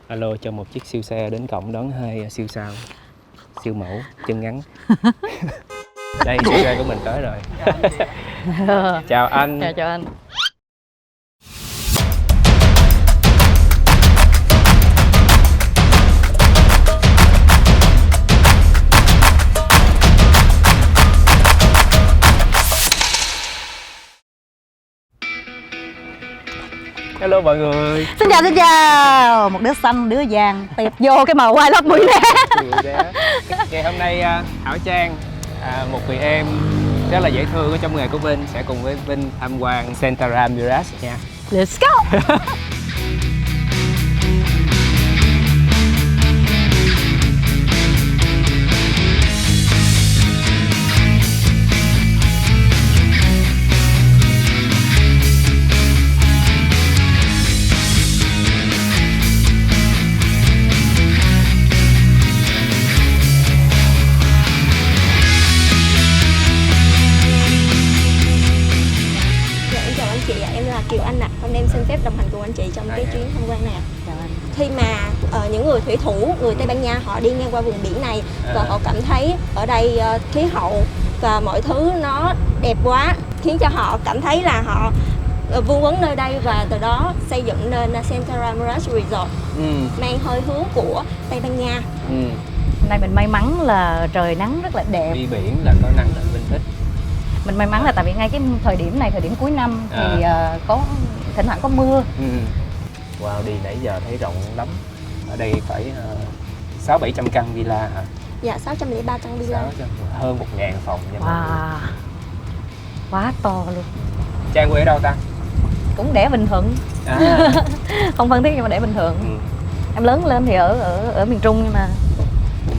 Alo, cho một chiếc siêu xe đến cổng đón 2 siêu sao, siêu mẫu, chân ngắn. Đây, siêu xe của mình tới rồi. Chào anh. Chào anh. Hello mọi người. Xin chào. Một đứa xanh, đứa vàng, tiệp vô cái màu quay lót mũi nè. Ngày hôm nay Thảo Trang, một người em rất là dễ thương ở trong nghề của Vinh sẽ cùng với Vinh tham quan Centara Mirage nha. Let's go. Kiều Anh ạ. Hôm nay em xin phép đồng hành cùng anh chị trong cái chuyến tham quan này ạ. Khi mà những người thủy thủ, người Tây Ban Nha họ đi ngang qua vùng biển này và họ cảm thấy ở đây khí hậu và mọi thứ nó đẹp quá, khiến cho họ cảm thấy là họ vương vấn nơi đây và từ đó xây dựng nên Centara Mirage Resort, mang hơi hướng của Tây Ban Nha. Hôm nay mình may mắn là trời nắng rất là đẹp. Đi biển là có nắng là Vinh thích. Mình may mắn là tại vì ngay cái thời điểm này, thời điểm cuối năm thì có thỉnh thoảng có mưa. Wow, đi nãy giờ thấy rộng lắm. Ở đây phải 600-700 căn villa hả? Dạ, 603 căn villa. Hơn 1000 phòng nha mọi người. Quá to luôn. Trang quê ở đâu ta? Cũng đẻ Bình Thuận. Không Phan Thiết nhưng mà đẻ Bình Thuận. Em lớn lên thì ở miền Trung nhưng mà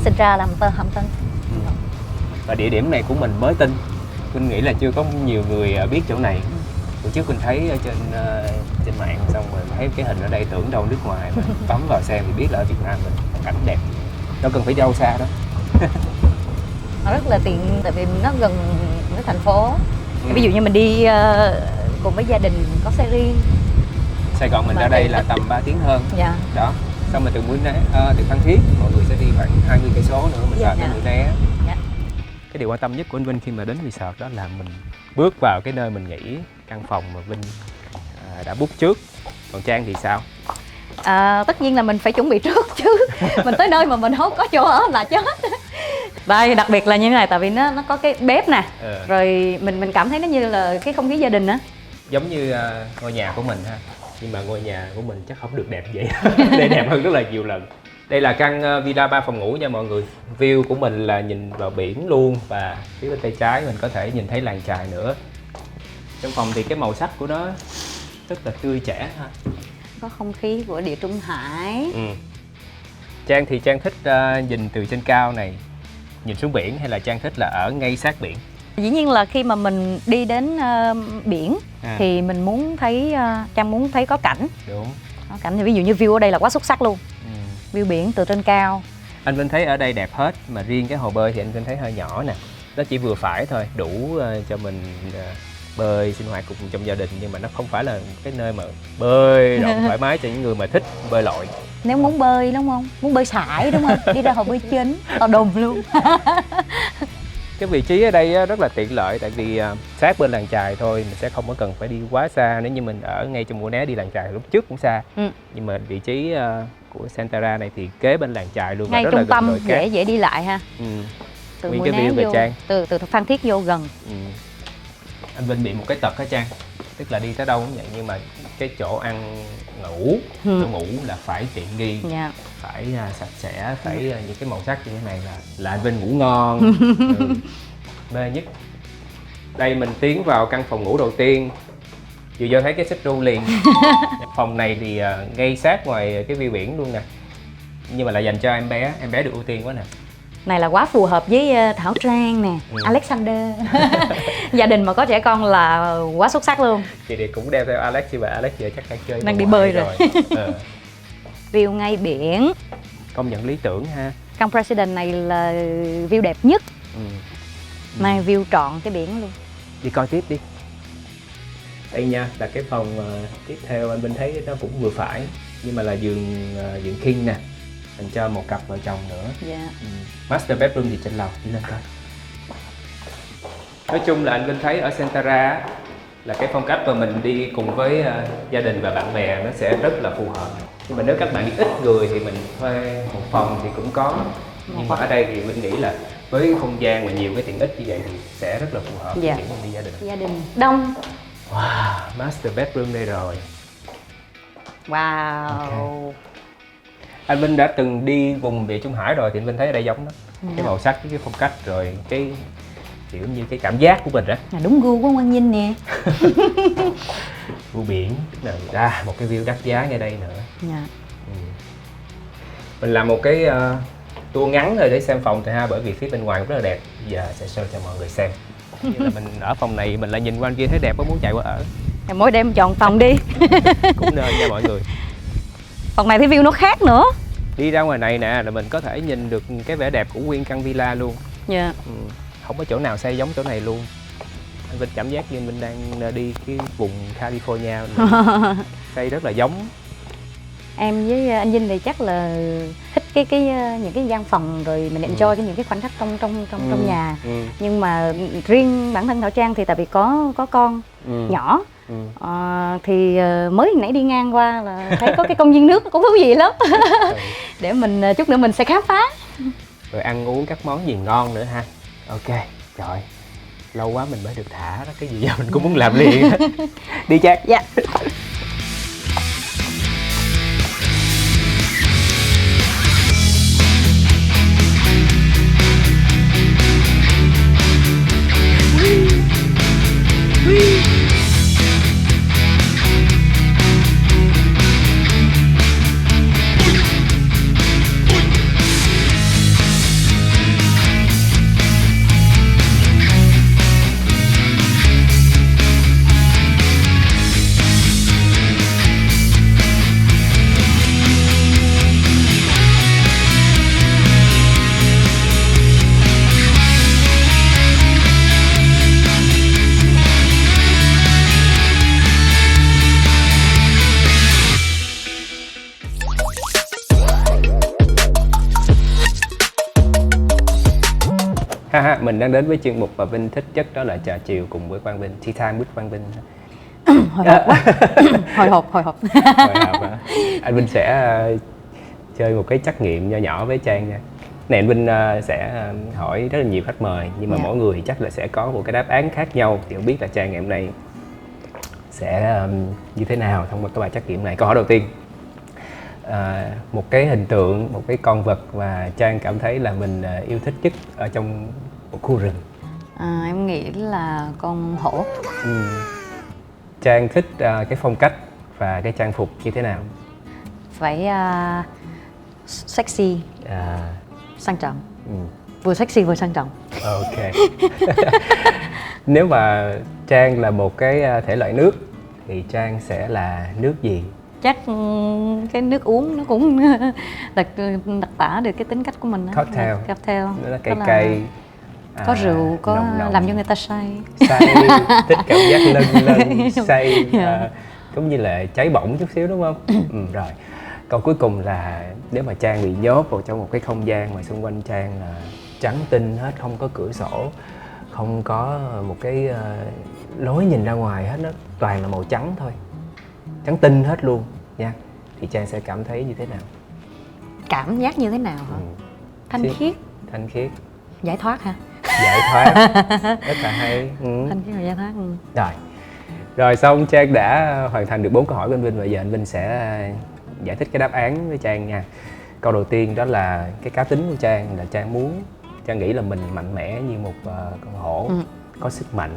sinh ra làm Hàm Tân. Và địa điểm này của mình mới tin. Mình nghĩ là chưa có nhiều người biết chỗ này. Hồi trước mình thấy ở trên mạng xong rồi thấy cái hình ở đây tưởng đâu nước ngoài mà bấm vào xem thì biết là ở Việt Nam mình cảnh đẹp. Đâu cần phải đâu xa đó. Nó rất là tiện tại vì nó gần với thành phố. Ví dụ như mình đi cùng với gia đình có xe riêng. Sài Gòn mình ra đây là tầm 3 tiếng hơn. Dạ. Đó. Xong rồi từ Phan Thiết mọi người sẽ đi khoảng 20 cây số nữa mình vào tới Mũi Né. Cái điều quan tâm nhất của anh Vinh khi mà đến resort đó là mình bước vào cái nơi mình nghỉ, căn phòng mà Vinh đã book trước. Còn Trang thì sao? Tất nhiên là mình phải chuẩn bị trước chứ. Mình tới nơi mà mình không có chỗ ở là chết. Và đặc biệt là như thế này, tại vì nó có cái bếp nè. Rồi mình cảm thấy nó như là cái không khí gia đình á. Giống như ngôi nhà của mình ha. Nhưng mà ngôi nhà của mình chắc không được đẹp vậy. Đây đẹp hơn rất là nhiều lần. Đây là căn villa 3 phòng ngủ nha mọi người. View của mình là nhìn vào biển luôn. Và phía bên tay trái mình có thể nhìn thấy làng chài nữa. Trong phòng thì cái màu sắc của nó rất là tươi trẻ ha. Có không khí của địa Trung Hải. Trang thì Trang thích nhìn từ trên cao này, nhìn xuống biển hay là Trang thích là ở ngay sát biển? Dĩ nhiên là khi mà mình đi đến biển thì mình muốn thấy, Trang muốn thấy có cảnh. Đúng. Có cảnh thì ví dụ như view ở đây là quá xuất sắc luôn. View biển từ trên cao. Anh Vinh thấy ở đây đẹp hết, mà riêng cái hồ bơi thì anh Vinh thấy hơi nhỏ nè. Nó chỉ vừa phải thôi, đủ cho mình bơi sinh hoạt cùng trong gia đình, nhưng mà nó không phải là cái nơi mà bơi rộng thoải mái cho những người mà thích bơi lội. Nếu muốn bơi đúng không? Muốn bơi sải đúng không? Đi ra hồ bơi chính, to đùng luôn. Cái vị trí ở đây rất là tiện lợi, tại vì sát bên làng chài thôi, mình sẽ không có cần phải đi quá xa. Nếu như mình ở ngay trong Mũi Né đi làng chài lúc trước cũng xa. Nhưng mà vị trí của Centara này thì kế bên làng chài luôn. Ngay và rất trung là tâm, dễ đi lại ha. Từ Nguyên Mũi cái Né view về vô, Trang. từ Phan Thiết vô gần. Anh Vinh bị một cái tật á Trang, tức là đi tới đâu cũng vậy, nhưng mà cái chỗ ăn ngủ, chỗ ngủ là phải tiện nghi, phải sạch sẽ, phải những cái màu sắc như thế này là anh Vinh ngủ ngon. Mê nhất. Đây mình tiến vào căn phòng ngủ đầu tiên, vừa vô thấy cái xích đu liền. Phòng này thì ngay sát ngoài cái view biển luôn nè, nhưng mà là dành cho em bé được ưu tiên quá nè. Này là quá phù hợp với Thảo Trang nè, Alexander. Gia đình mà có trẻ con là quá xuất sắc luôn. Chị thì cũng đeo theo Alex, nhưng mà Alex giờ chắc đang chơi đang đi bơi rồi. View ngay biển, công nhận lý tưởng ha. căn President này là view đẹp nhất. Này view trọn cái biển luôn. Đi coi tiếp đi. Đây nha, là cái phòng tiếp theo anh Vinh thấy nó cũng vừa phải. nhưng mà là giường king nè, dành cho một cặp vợ chồng nữa. Dạ. Master bedroom thì trên lầu, đi lên coi. Nói chung là anh Vinh thấy ở Centara á, là cái phong cách mà mình đi cùng với gia đình và bạn bè nó sẽ rất là phù hợp. Nhưng mà nếu các bạn đi ít người thì mình thuê một phòng thì cũng có. Nhưng mà ở đây thì mình nghĩ là với không gian và nhiều cái tiện ích như vậy thì sẽ rất là phù hợp Dạ. để mình đi gia đình. Gia đình đông. Wow, master bedroom đây rồi. Wow. Okay. Anh Vinh đã từng đi vùng Địa Trung Hải rồi thì anh Vinh thấy ở đây giống đó. Cái màu sắc, cái phong cách rồi cái kiểu như cái cảm giác của mình á. Đúng gu của Quang Vinh nè. Gu biển, ra một cái view đắt giá ngay đây nữa. Dạ. Mình làm một cái tour ngắn thôi để xem phòng thôi ha, bởi vì phía bên ngoài cũng rất là đẹp. Giờ sẽ show cho mọi người xem. Như là mình ở phòng này mình lại nhìn qua kia thấy đẹp có muốn chạy qua ở. Mỗi đêm chọn phòng đi. Cũng nên nha mọi người. Phòng này thì view nó khác nữa. Đi ra ngoài này nè là mình có thể nhìn được cái vẻ đẹp của nguyên căn villa luôn. Dạ. Không có chỗ nào xây giống chỗ này luôn. Anh Vinh cảm giác như mình đang đi cái vùng California. Xây rất là giống. Em với anh Vinh thì chắc là thích những cái gian phòng rồi mình enjoy những cái khoảnh khắc trong nhà. Nhưng mà riêng bản thân Thảo Trang thì tại vì có con nhỏ. Thì mới nãy đi ngang qua là thấy có cái công viên nước cũng thú vị lắm. Để mình chút nữa mình sẽ khám phá. Rồi ăn uống các món gì ngon nữa ha. Ok, trời, lâu quá mình mới được thả đó, cái gì giờ mình cũng muốn làm liền. Đi Trang. Dạ. Mình đang đến với chuyên mục mà Vinh thích nhất, đó là trà chiều cùng với Quang Vinh, Tea Time with Quang Vinh. Hồi hộp quá. Hồi hộp Hả? Anh Vinh sẽ chơi một cái trắc nghiệm nho nhỏ với Trang nha. Này anh Vinh sẽ hỏi rất là nhiều khách mời, nhưng mà mỗi người chắc là sẽ có một cái đáp án khác nhau. Thì không biết là Trang ngày hôm nay sẽ như thế nào thông qua cái bài trắc nghiệm này. Câu hỏi đầu tiên, một cái hình tượng, một cái con vật mà Trang cảm thấy là mình yêu thích nhất ở trong một khu rừng. Em nghĩ là con hổ. Trang thích cái phong cách và cái trang phục như thế nào? Phải sexy, sang trọng. Vừa sexy vừa sang trọng. Ok. Nếu mà Trang là một cái thể loại nước thì Trang sẽ là nước gì? Chắc cái nước uống nó cũng đặc tả được cái tính cách của mình đó. Cocktail. Cocktail. Nó là cay cay. Có rượu, có nồng. làm cho người ta say. Say, thích cảm giác lân say, giống như là cháy bỏng chút xíu đúng không? Rồi. Câu cuối cùng là nếu mà Trang bị nhốt vào trong một cái không gian mà xung quanh Trang là trắng tinh hết, không có cửa sổ, không có một cái lối nhìn ra ngoài hết, nó toàn là màu trắng thôi, trắng tinh hết luôn nha, thì Trang sẽ cảm thấy như thế nào? Cảm giác như thế nào hả? Thanh khiết. Thanh khiết. Giải thoát hả? Giải thoát. Rất là hay. Thanh khiết và giải thoát. Rồi xong Trang đã hoàn thành được 4 câu hỏi của anh Vinh. Bây giờ anh Vinh sẽ giải thích cái đáp án với Trang nha. Câu đầu tiên đó là cái cá tính của Trang, là Trang nghĩ là mình mạnh mẽ như một con hổ, có sức mạnh.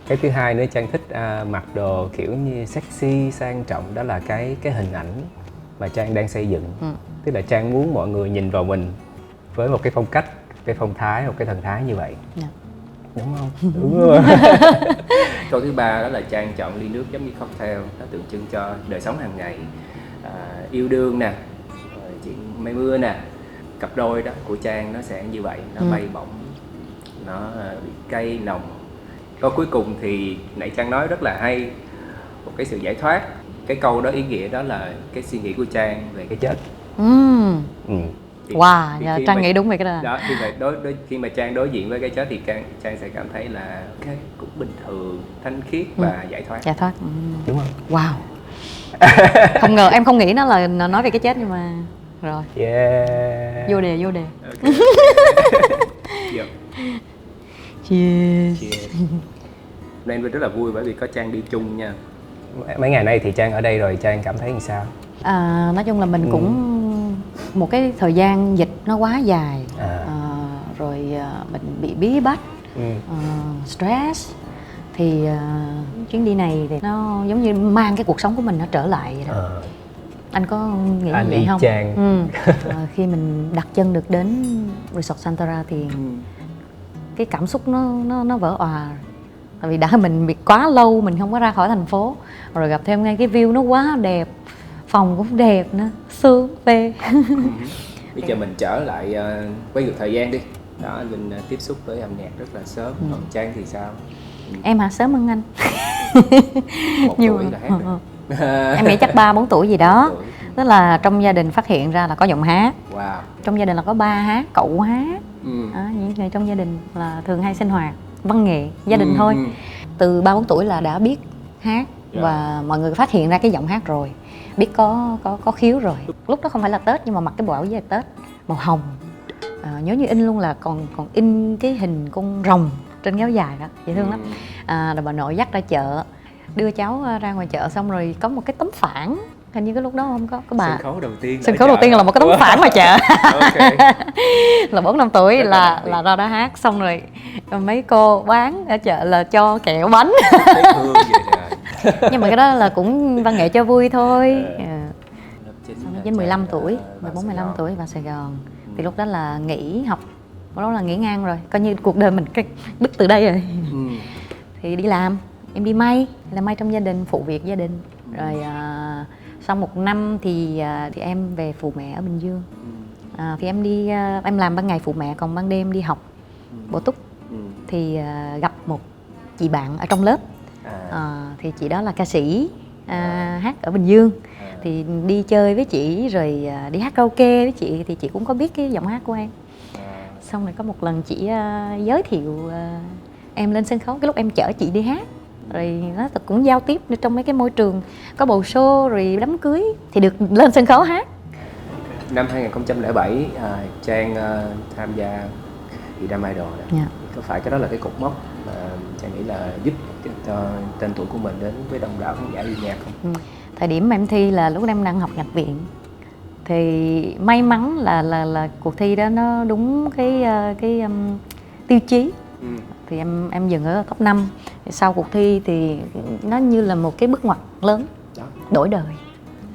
Cái thứ hai nữa, Trang thích mặc đồ kiểu như sexy, sang trọng, đó là cái hình ảnh mà Trang đang xây dựng. Tức là Trang muốn mọi người nhìn vào mình với một cái phong cách, cái phong thái, một cái thần thái như vậy. Đúng không? Đúng rồi. Câu thứ ba đó là Trang chọn ly nước giống như cocktail, nó tượng trưng cho đời sống hàng ngày, yêu đương nè, chuyện mây mưa nè. Cặp đôi đó của Trang nó sẽ như vậy, nó bay bổng, nó bị cay nồng. Câu cuối cùng thì nãy Trang nói rất là hay, một cái sự giải thoát, cái câu đó ý nghĩa đó là cái suy nghĩ của Trang về cái chết. Wow, Trang nghĩ đúng về cái đó. Đó, khi mà Trang đối diện với cái chết thì Trang sẽ cảm thấy là cái cũng bình thường, thanh khiết và giải thoát. Giải thoát. Đúng không? Wow. Không ngờ, em không nghĩ nó là nói về cái chết, nhưng mà rồi. Yeah. Vô đề. Okay. Yep. Cheers. Nên rất là vui bởi vì có Trang đi chung nha. Mấy ngày nay thì Trang ở đây rồi, Trang cảm thấy làm sao? Nói chung là mình cũng một cái thời gian dịch nó quá dài, rồi mình bị bí bách, stress, thì chuyến đi này thì nó giống như mang cái cuộc sống của mình nó trở lại vậy đó. Anh có nghĩ như vậy không? Trang. Khi mình đặt chân được đến Resort Santora thì cái cảm xúc nó vỡ òa. Tại vì mình bị quá lâu mình không có ra khỏi thành phố, rồi gặp thêm ngay cái view nó quá đẹp, phòng cũng đẹp nữa, sướng phê. Bây giờ mình trở lại quay ngược thời gian đi. Đó, mình tiếp xúc với âm nhạc rất là sớm. Còn Trang thì sao? Em hả? Sớm hơn anh. 1 tuổi là hát rồi. Em nghĩ chắc 3-4 tuổi gì đó. Tức là trong gia đình phát hiện ra là có giọng hát. Wow. Trong gia đình là có ba hát, cậu hát. Những người trong gia đình là thường hay sinh hoạt văn nghệ gia đình thôi. Từ 3-4 tuổi là đã biết hát. Và mọi người phát hiện ra cái giọng hát rồi, biết có khiếu rồi. Lúc đó không phải là Tết, nhưng mà mặc cái bộ áo dài Tết màu hồng, nhớ như in luôn, là còn in cái hình con rồng trên cái áo dài đó, dễ thương lắm. Rồi bà nội dắt ra chợ, đưa cháu ra ngoài chợ, xong rồi có một cái tấm phản, hình như cái lúc đó không có bà. Sân khấu đầu tiên là một cái tấm phản ngoài chợ. Là 4-5 tuổi là ra đó hát, xong rồi mấy cô bán ở chợ là cho kẹo bánh. Nhưng mà cái đó là cũng văn nghệ cho vui thôi. Xong đến 15 tuổi, 14-15 tuổi vào Sài Gòn. Thì lúc đó là nghỉ học, lúc đó là nghỉ ngang rồi, coi như cuộc đời mình đứt từ đây rồi. Thì đi làm, em đi may, làm may trong gia đình, phụ việc gia đình. Rồi sau 1 năm thì em về phụ mẹ ở Bình Dương. Thì em làm ban ngày phụ mẹ, còn ban đêm đi học bổ túc. Thì gặp một chị bạn ở trong lớp. Thì chị đó là ca sĩ, hát ở Bình Dương. Thì đi chơi với chị, rồi đi hát karaoke với chị, thì chị cũng có biết cái giọng hát của em. Xong rồi có một lần chị giới thiệu em lên sân khấu, cái lúc em chở chị đi hát. Rồi nó cũng giao tiếp trong mấy cái môi trường có bầu show rồi đám cưới, thì được lên sân khấu hát. Năm 2007 Trang tham gia Việt Nam Idol. Có phải cái đó là cái cột mốc mà Trang nghĩ là giúp cho tên tuổi của mình đến với đông đảo khán giả yêu nhạc không? Thời điểm mà em thi là lúc em đang học nhạc viện. Thì may mắn là cuộc thi đó nó đúng cái tiêu chí. Thì em dừng ở top 5. Sau cuộc thi thì nó như là một cái bước ngoặt lớn đổi đời.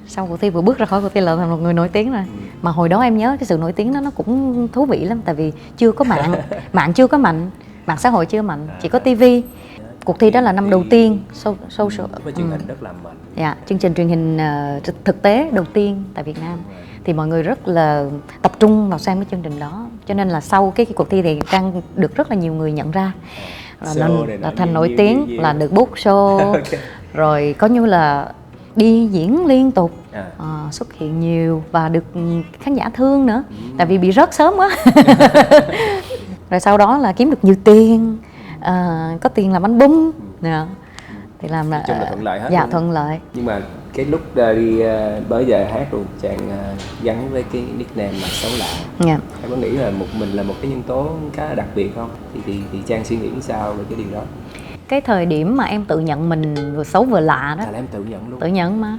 Sau cuộc thi vừa bước ra khỏi cuộc thi là thành một người nổi tiếng rồi. Mà hồi đó em nhớ cái sự nổi tiếng đó nó cũng thú vị lắm. Tại vì chưa có mạng chưa có mạnh, mạng xã hội chưa mạnh, chỉ có tivi. Cuộc thi đó là năm đầu tiên social với truyền hình rất là mạnh. Dạ, chương trình truyền hình thực tế đầu tiên tại Việt Nam. Thì mọi người rất là tập trung vào xem cái chương trình đó. Cho nên là sau cái cuộc thi thì Trang được rất là nhiều người nhận ra. Là thành nổi tiếng, là được book show. Rồi có như là đi diễn liên tục, xuất hiện nhiều và được khán giả thương nữa. Tại vì bị rớt sớm quá. Rồi sau đó là kiếm được nhiều tiền, có tiền làm album. Thì làm là thuận lợi hết. Dạ, thuận lợi. Nhưng mà cái lúc đi bởi giờ hát rồi Trang gắn với cái nickname là Xấu Lạ. Em có nghĩ là mình là một cái nhân tố khá là đặc biệt không? Thì Trang suy nghĩ sao về cái điều đó? Cái thời điểm mà em tự nhận mình vừa xấu vừa lạ đó. Là em tự nhận luôn. Tự nhận mà.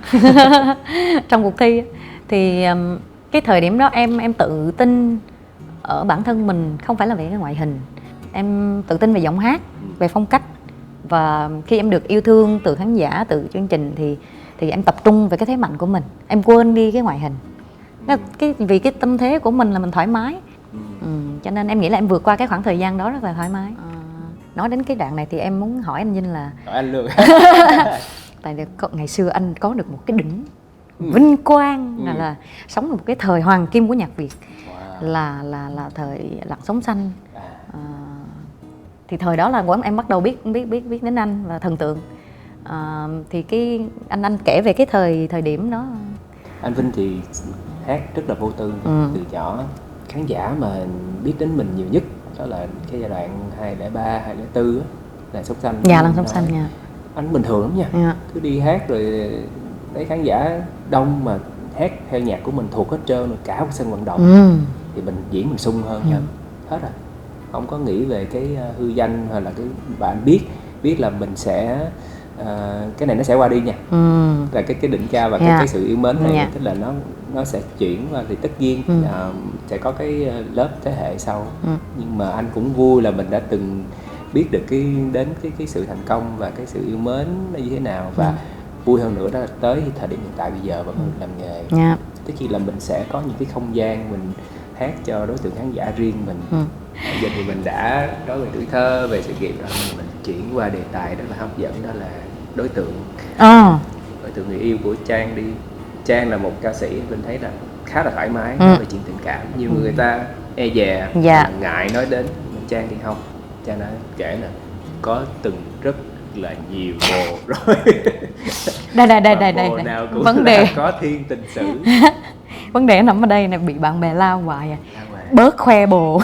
Trong cuộc thi thì cái thời điểm đó em tự tin ở bản thân mình, không phải là về cái ngoại hình. Em tự tin về giọng hát, về phong cách. Và khi em được yêu thương từ khán giả, từ chương trình thì em tập trung về cái thế mạnh của mình. Em quên đi cái ngoại hình. Vì cái tâm thế của mình là mình thoải mái. Cho nên em nghĩ là em vượt qua cái khoảng thời gian đó rất là thoải mái. Nói đến cái đoạn này thì em muốn hỏi anh Vinh là... Hỏi anh luôn. Tại vì ngày xưa anh có được một cái đỉnh vinh quang là sống một cái thời hoàng kim của nhạc Việt. Là thời Lặng Sống Xanh. Thì thời đó là em bắt đầu biết đến anh và thần tượng. Thì cái anh kể về cái thời điểm đó. Anh Vinh thì hát rất là vô tư, từ nhỏ. Khán giả mà biết đến mình nhiều nhất đó là cái giai đoạn 2003, 2004 á, là Sóng Xanh. Dạ, là Sóng Xanh nha. Anh bình thường lắm nha, cứ đi hát rồi thấy khán giả đông mà hát theo nhạc của mình thuộc hết trơn rồi, cả một sân vận động thì mình diễn mình sung hơn hết rồi, không có nghĩ về cái hư danh hay là cái bạn biết là mình sẽ cái này nó sẽ qua đi nha, là cái đỉnh cao và cái sự yêu mến này, tức là nó sẽ chuyển qua, thì tất nhiên sẽ có cái lớp thế hệ sau, nhưng mà anh cũng vui là mình đã từng biết được cái sự thành công và cái sự yêu mến nó như thế nào, và vui hơn nữa đó là tới thời điểm hiện tại bây giờ vẫn làm nghề, tất nhiên là mình sẽ có những cái không gian mình hát cho đối tượng khán giả riêng mình. Bây giờ thì mình đã nói về tuổi thơ, về sự nghiệp rồi, mình chuyển qua đề tài rất là hấp dẫn, đó là đối tượng người yêu của Trang đi. Trang là một ca sĩ mình thấy là khá là thoải mái nói về chuyện tình cảm, nhiều người ta e dè, ngại nói đến, nhưng Trang thì không. Trang nói kể là có từng rất là nhiều bồ rồi. Đây bồ nào cũng vấn đề có thiên tình sử. Vấn đề nằm ở đây này, bị bạn bè lao hoài bớt khoe bồ.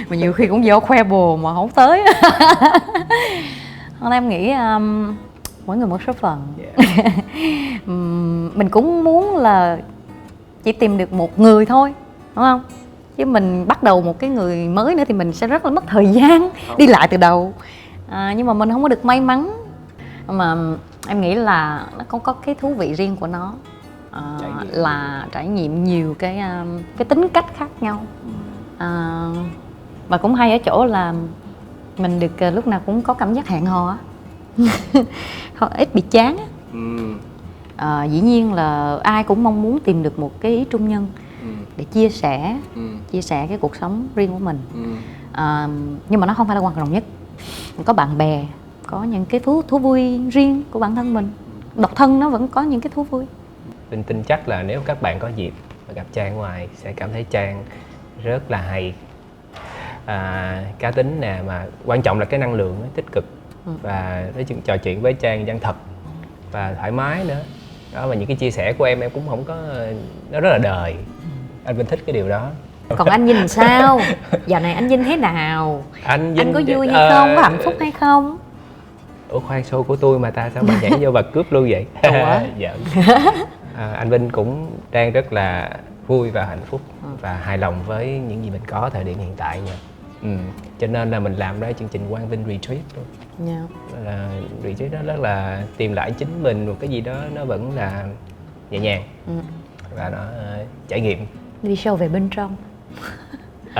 Mà nhiều khi cũng vô khoe bồ mà không tới. Hôm nay em nghĩ mỗi người một số phận. Mình cũng muốn là chỉ tìm được một người thôi, đúng không? Chứ mình bắt đầu một cái người mới nữa thì mình sẽ rất là mất thời gian đi lại từ đầu. Nhưng mà mình không có được may mắn. Mà em nghĩ là nó cũng có cái thú vị riêng của nó, là trải nghiệm nhiều cái tính cách khác nhau. Và cũng hay ở chỗ là mình được lúc nào cũng có cảm giác hẹn hò. Ít bị chán. Dĩ nhiên là ai cũng mong muốn tìm được một cái ý trung nhân để chia sẻ cái cuộc sống riêng của mình. Nhưng mà nó không phải là quan trọng nhất. Có bạn bè, có những cái thú vui riêng của bản thân mình. Độc thân nó vẫn có những cái thú vui. Mình tin chắc là nếu các bạn có dịp mà gặp Trang ngoài sẽ cảm thấy Trang rất là hay, cá tính nè, mà quan trọng là cái năng lượng tích cực, và nói chuyện trò chuyện với Trang chân thật và thoải mái nữa đó. Và những cái chia sẻ của em cũng không có, nó rất là đời. Anh Vinh thích cái điều đó. Còn anh Vinh sao? Dạo này anh Vinh thế nào? Anh có vui hay không? Có hạnh phúc hay không? Ủa khoan, show của tôi mà ta sao mà nhảy vô và cướp luôn vậy? Giỡn. Anh Vinh cũng đang rất là vui và hạnh phúc và hài lòng với những gì mình có thời điểm hiện tại nha. Cho nên là mình làm ra chương trình Quang Vinh Retreat luôn. Là retreat đó rất là tìm lại chính mình, một cái gì đó nó vẫn là nhẹ nhàng và nó trải nghiệm. Đi sâu về bên trong.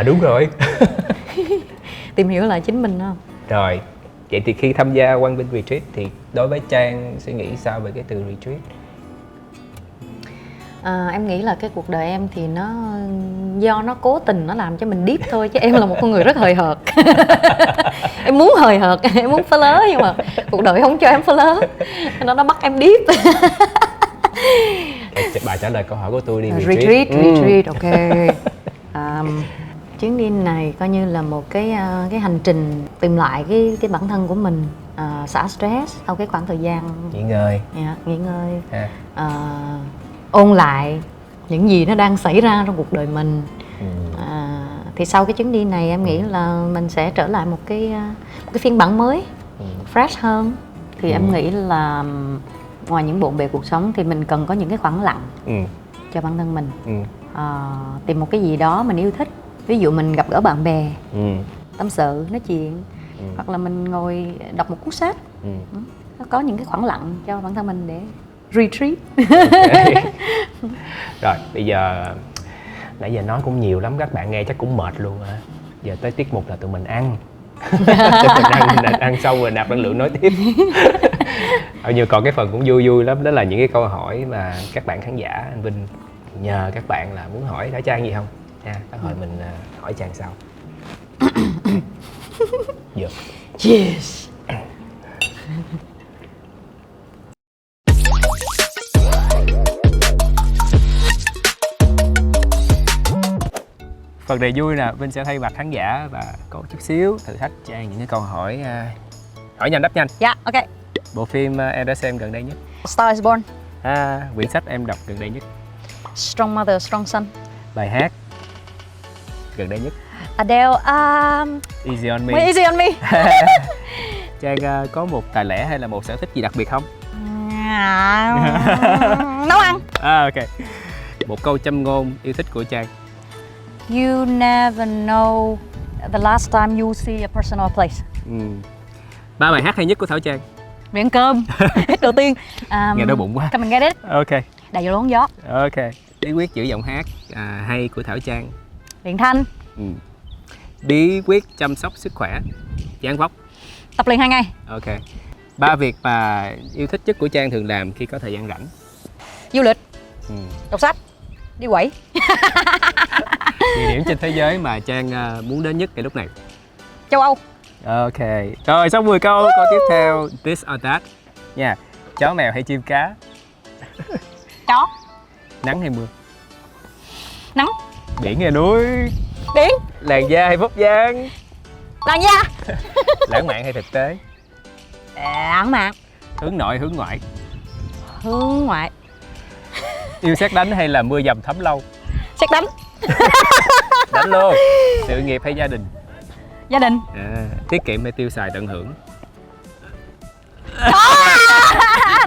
Đúng rồi. Tìm hiểu lại chính mình không? Rồi, vậy thì khi tham gia Quang Vinh Retreat thì đối với Trang suy nghĩ sao về cái từ retreat? Em nghĩ là cái cuộc đời em thì do nó cố tình nó làm cho mình deep thôi, chứ em là một con người rất hời hợt. Em muốn hời hợt, em muốn phá lớ, nhưng mà cuộc đời không cho em phá lớ, nó bắt em deep. Bà trả lời câu hỏi của tôi đi. Retreat, ok. Chuyến đi này coi như là một cái hành trình tìm lại cái bản thân của mình, xả stress sau cái khoảng thời gian nghỉ ngơi, ôn lại những gì nó đang xảy ra trong cuộc đời mình. Thì sau cái chuyến đi này em nghĩ là mình sẽ trở lại một cái phiên bản mới, fresh hơn. Thì em nghĩ là ngoài những bộn bề cuộc sống thì mình cần có những cái khoảng lặng cho bản thân mình. Tìm một cái gì đó mình yêu thích, ví dụ mình gặp gỡ bạn bè, tâm sự, nói chuyện, hoặc là mình ngồi đọc một cuốn sách. Nó có những cái khoảng lặng cho bản thân mình để retreat. Okay. Rồi bây giờ nãy giờ nói cũng nhiều lắm, các bạn nghe chắc cũng mệt luôn hả? Giờ tới tiết mục là tụi mình ăn. Mình ăn xong rồi nạp năng lượng nói tiếp. Nhưng còn cái phần cũng vui lắm, đó là những cái câu hỏi mà các bạn khán giả. Anh Vinh nhờ các bạn là muốn hỏi Trang gì không nha, các hỏi mình hỏi Trang sau. Được. Cheers. Phần này vui nè, Vinh sẽ thay mặt khán giả và có chút xíu thử thách Trang những cái câu hỏi Hỏi nhanh đáp nhanh. Dạ, ok. Bộ phim em đã xem gần đây nhất? Star is Born. Quyển sách em đọc gần đây nhất? Strong Mother, Strong Son. Bài hát gần đây nhất? Adele, Easy on Me. Easy on Me. Trang có một tài lẻ hay là một sở thích gì đặc biệt không? Nấu ăn. Ok. Một câu châm ngôn yêu thích của Trang. You never know the last time you see a person or place. 3 bài hát hay nhất của Thảo Trang. Miệng cơm. Đầu tiên. Nghe đói bụng quá. Come and get it. Ok. Đại dỗ gió. Ok. Bí quyết giữ giọng hát hay của Thảo Trang. Luyện thanh. Bí quyết chăm sóc sức khỏe, dáng vóc. Tập luyện hàng ngày. Ok. 3 việc mà yêu thích nhất của Trang thường làm khi có thời gian rảnh. Du lịch. Đọc sách. Đi quẩy. Địa điểm trên thế giới mà Trang muốn đến nhất ngay lúc này. Châu Âu. Ok. Rồi xong 10 câu. Câu tiếp theo, this or that nha. Chó mèo hay chim cá? Chó. Nắng hay mưa? Nắng. Biển hay núi? Biển. Làn da hay vóc dáng? Làn da. Lãng mạn hay thực tế? Lãng mạn. Hướng nội hướng ngoại? Hướng ngoại. Yêu sét đánh hay là mưa dầm thấm lâu? Sét đánh. Đánh luôn. Sự nghiệp hay gia đình? Gia đình. Tiết kiệm hay tiêu xài tận hưởng?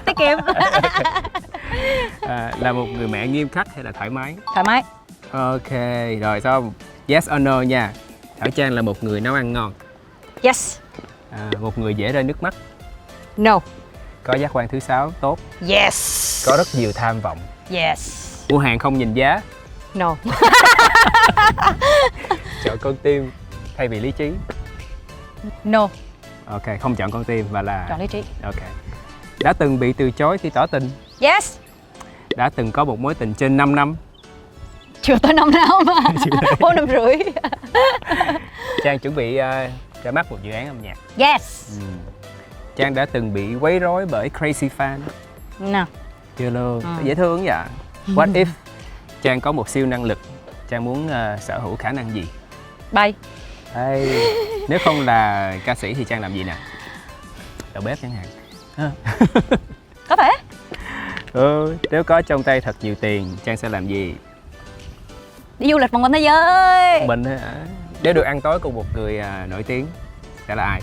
Tiết kiệm. Là một người mẹ nghiêm khắc hay là thoải mái? Thoải mái. Ok, rồi xong. Yes or no nha. Thảo Trang là một người nấu ăn ngon. Yes. Một người dễ rơi nước mắt. No. Có giác quan thứ 6 tốt. Yes. Có rất nhiều tham vọng. Yes. Mua hàng không nhìn giá. No. Chọn con tim thay vì lý trí. No. Ok, không chọn con tim mà là chọn lý trí. Ok. Đã từng bị từ chối khi tỏ tình. Yes. Đã từng có một mối tình trên 5 năm. Chưa tới 5 năm mà. 4 năm rưỡi. Trang chuẩn bị ra mắt một dự án âm nhạc. Yes. Trang đã từng bị quấy rối bởi crazy fan. No. Chưa luôn. Dễ thương vậy. What if Trang có một siêu năng lực, Trang muốn sở hữu khả năng gì? Bay. Hey. Nếu không là ca sĩ thì Trang làm gì nè? Đầu bếp chẳng hạn. Có thể. Nếu có trong tay thật nhiều tiền, Trang sẽ làm gì? Đi du lịch vòng quanh thế giới. Mình hả? Nếu được ăn tối cùng một người nổi tiếng, sẽ là ai?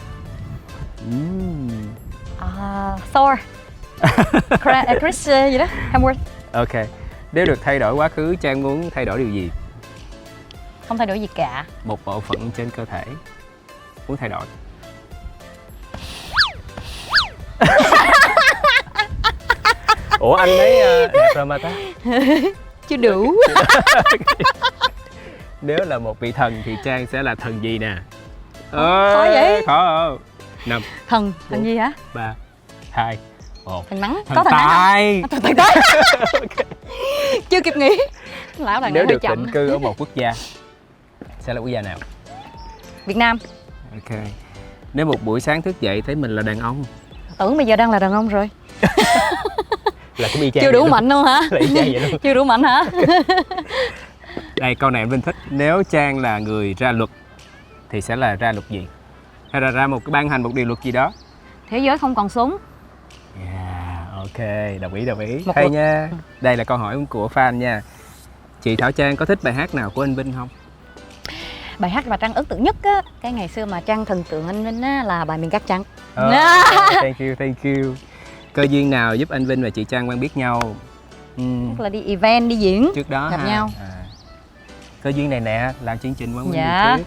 Thor. Chris gì đó, Hemsworth. Ok. Nếu được thay đổi quá khứ, Trang muốn thay đổi điều gì? Không thay đổi gì cả. Một bộ phận trên cơ thể muốn thay đổi. Ủa anh thấy đẹp rồi mà ta. Chưa đủ. Nếu là một vị thần thì Trang sẽ là thần gì nè? Khó vậy? Khó không? 5 Thần 4, gì hả? 3 2 1. Thần nắng. Thần Có thần tài. nắng không? Thần tài. Chưa kịp nghĩ. Lão này Nếu hơi được chậm. định cư ở một quốc gia, sẽ là quốc gia nào? Việt Nam. Ok. Nếu một buổi sáng thức dậy thấy mình là đàn ông. Tưởng bây giờ đang là đàn ông rồi. Là cái bi Trang. Chưa đủ mạnh luôn hả? Là y chang vậy luôn. Chưa đủ mạnh hả? Đây câu này em Vinh thích. Nếu Trang là người ra luật thì sẽ là ra luật gì? Hay là ra một cái ban hành một điều luật gì đó? Thế giới không còn súng. Yeah, ok, đồng ý. Một Hay luật. nha. Đây là câu hỏi của fan nha. Chị Thảo Trang có thích bài hát nào của anh Vinh không? Bài hát mà Trang ấn tượng nhất á, cái ngày xưa mà Trang thần tượng anh Vinh á, là bài Miền Cát Trắng. Thank you. Cơ duyên nào giúp anh Vinh và chị Trang quen biết nhau? Tức là đi event, đi diễn Trước đó gặp nhau. Cơ duyên này nè, làm chương trình Quán Quýnh Dạ.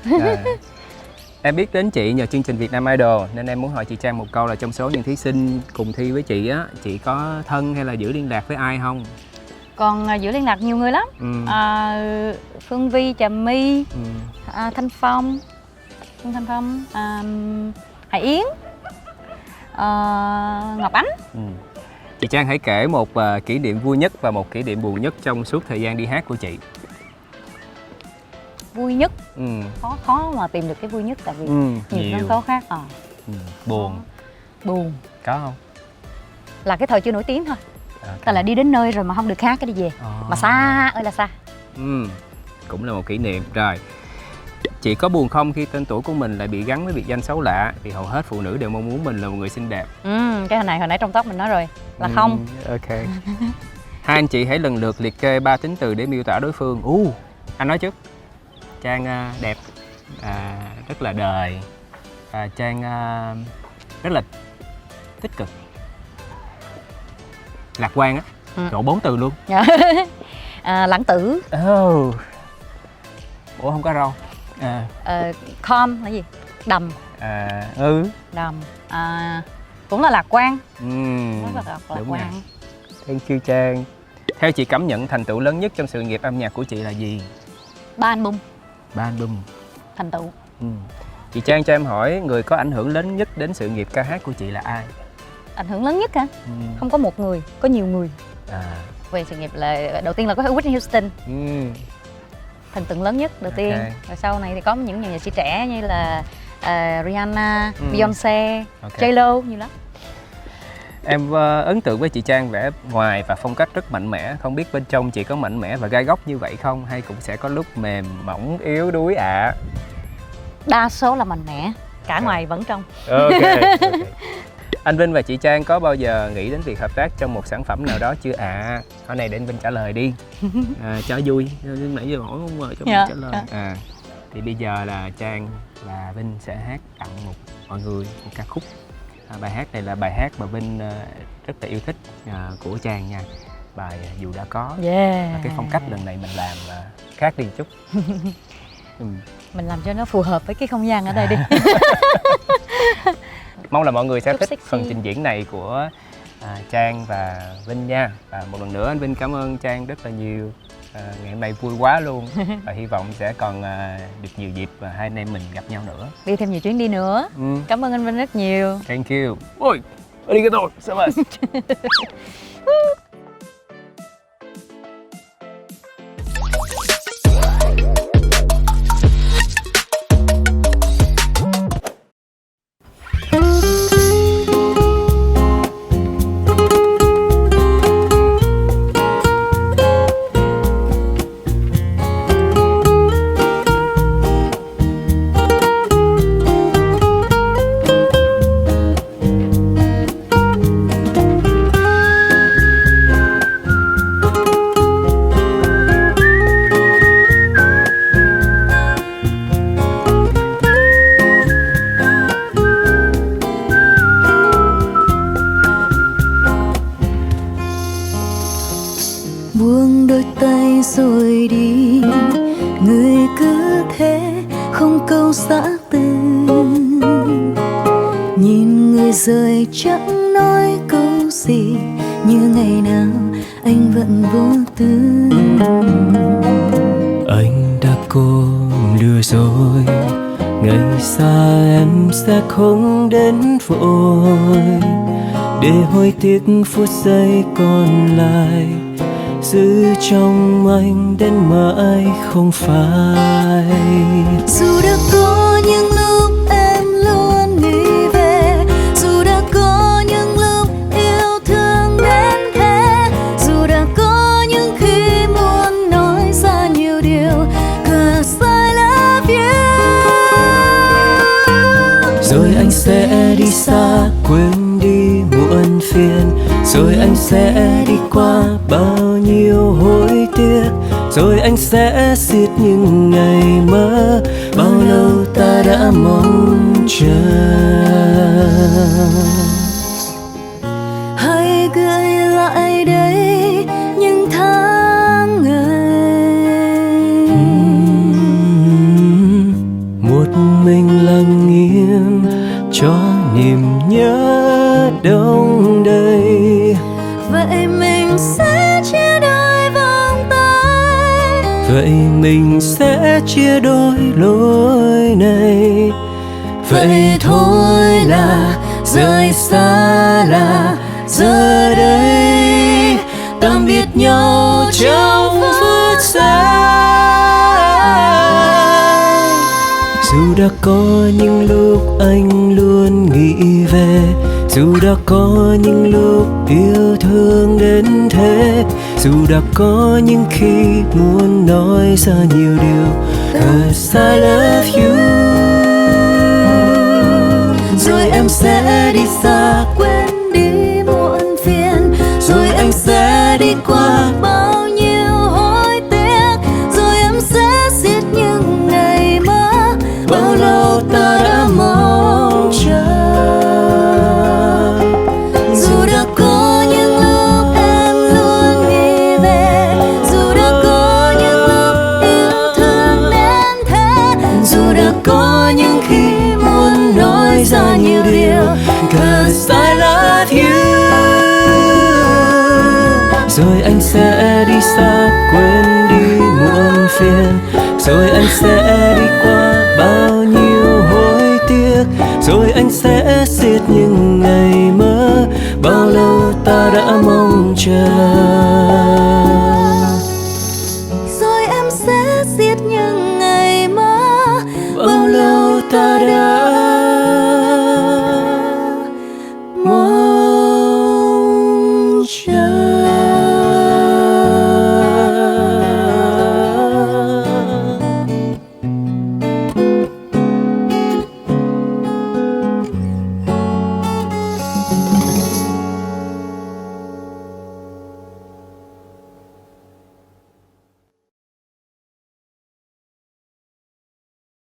Em biết đến chị nhờ chương trình Việt Nam Idol, nên em muốn hỏi chị Trang một câu là trong số những thí sinh cùng thi với chị á, chị có thân hay là giữ liên lạc với ai không? Còn giữ liên lạc nhiều người lắm. Phương Vi, Trà My, Thanh Phong, Hải Yến, Ngọc Ánh. Chị Trang hãy kể một kỷ niệm vui nhất và một kỷ niệm buồn nhất trong suốt thời gian đi hát của chị. Vui nhất. Khó mà tìm được cái vui nhất, tại vì nhiều sân khấu khác. Buồn. Có không? Là cái thời chưa nổi tiếng thôi. Tại là đi đến nơi rồi mà không được hát cái đi về. Mà xa ơi là xa. Cũng là một kỷ niệm. Rồi, Chị có buồn không khi tên tuổi của mình lại bị gắn với biệt danh xấu lạ? Vì hầu hết phụ nữ đều mong muốn mình là một người xinh đẹp. Cái này hồi nãy trong tóc mình nói rồi là không. Ok. Hai anh chị hãy lần lượt liệt kê 3 tính từ để miêu tả đối phương. Anh nói trước. Trang đẹp, rất là đời, Trang rất là tích cực, lạc quan á. Chỗ 4 từ luôn. Lãng tử. Ủa không có rau. Calm là gì? Đầm. Đầm. Cũng là lạc quan. Rất là lạc quan. Thank you Trang. Theo chị cảm nhận thành tựu lớn nhất trong sự nghiệp âm nhạc của chị là gì? 3 album. 3 album. Thành tựu. Chị Trang cho em hỏi, người có ảnh hưởng lớn nhất đến sự nghiệp ca hát của chị là ai? Ảnh hưởng lớn nhất hả? Không có một người, có nhiều người. Về sự nghiệp là đầu tiên là có Whitney Houston. Thần tượng lớn nhất đầu tiên. Rồi sau này thì có những nghệ sĩ trẻ như là Rihanna, Beyoncé, J-Lo, nhiều lắm. Em ấn tượng với chị Trang vẻ ngoài và phong cách rất mạnh mẽ. Không biết bên trong chị có mạnh mẽ và gai góc như vậy không? Hay cũng sẽ có lúc mềm, mỏng, yếu đuối ạ? Đa số là mạnh mẽ, cả ngoài vẫn trong. Okay. Anh Vinh và chị Trang có bao giờ nghĩ đến việc hợp tác trong một sản phẩm nào đó chưa ạ? Hỏi này để anh Vinh trả lời đi. Cho vui, nãy giờ hỏi không ngờ cho mình trả lời. Thì bây giờ là Trang và Vinh sẽ hát tặng mọi người một ca khúc. Bài hát này là bài hát mà Vinh rất là yêu thích của Trang nha. Bài Dù Đã Có. Và cái phong cách lần này mình làm khác đi chút. Mình làm cho nó phù hợp với cái không gian ở đây đi. Mong là mọi người sẽ thích phần trình diễn này của Trang và Vinh nha. Và một lần nữa anh Vinh cảm ơn Trang rất là nhiều. Ngày hôm nay vui quá luôn. Và hy vọng sẽ còn được nhiều dịp và hai anh em mình gặp nhau nữa. Đi thêm nhiều chuyến đi nữa. Cảm ơn anh Vinh rất nhiều. Thank you. Ôi, arigato so much. Buông đôi tay rồi đi, người cứ thế không câu giã từ. Nhìn người rời chẳng nói câu gì, như ngày nào anh vẫn vô tư. Anh đã cố lừa dối, ngày xa em sẽ không đến vội, để hối tiếc phút giây còn lại giữ trong anh đến mãi không phai. Dù đã có những lúc em luôn nghĩ về, dù đã có những lúc yêu thương đến thế, dù đã có những khi muốn nói ra nhiều điều, cause I love you. Rồi anh sẽ đi xa quên đi muộn phiền, rồi anh sẽ đi qua bao nhiêu hối tiếc, rồi anh sẽ xiết những ngày mơ bao lâu ta đã mong chờ. Hãy gửi lại đây những tháng ngày, một mình lặng im cho niềm nhớ đông đầy. vậy mình sẽ chia đôi vòng tay, vậy mình sẽ chia đôi lối này. Vậy thôi là rời xa là giờ đây, tạm biệt nhau trong phút giây. Dù đã có những lúc anh luôn nghĩ về, dù đã có những lúc yêu thương đến thế, dù đã có những khi muốn nói ra nhiều điều, 'cause I love you. Rồi em sẽ đi xa, quên đi muộn phiền, rồi anh sẽ đi qua bao nhiêu hối tiếc, rồi em sẽ xiết những ngày mơ bao lâu ta đã mong chờ. Dù đã có những lúc em luôn nghĩ về, dù đã có những lúc yêu thương đến thế, dù đã có những khi muốn nói ra nhiều điều, 'cause I love you. rồi anh sẽ đi xa, quên đi muộn phiền, rồi anh sẽ đi qua bao nhiêu hối tiếc, rồi anh sẽ xiết những ngày mơ bao lâu ta đã mong chờ.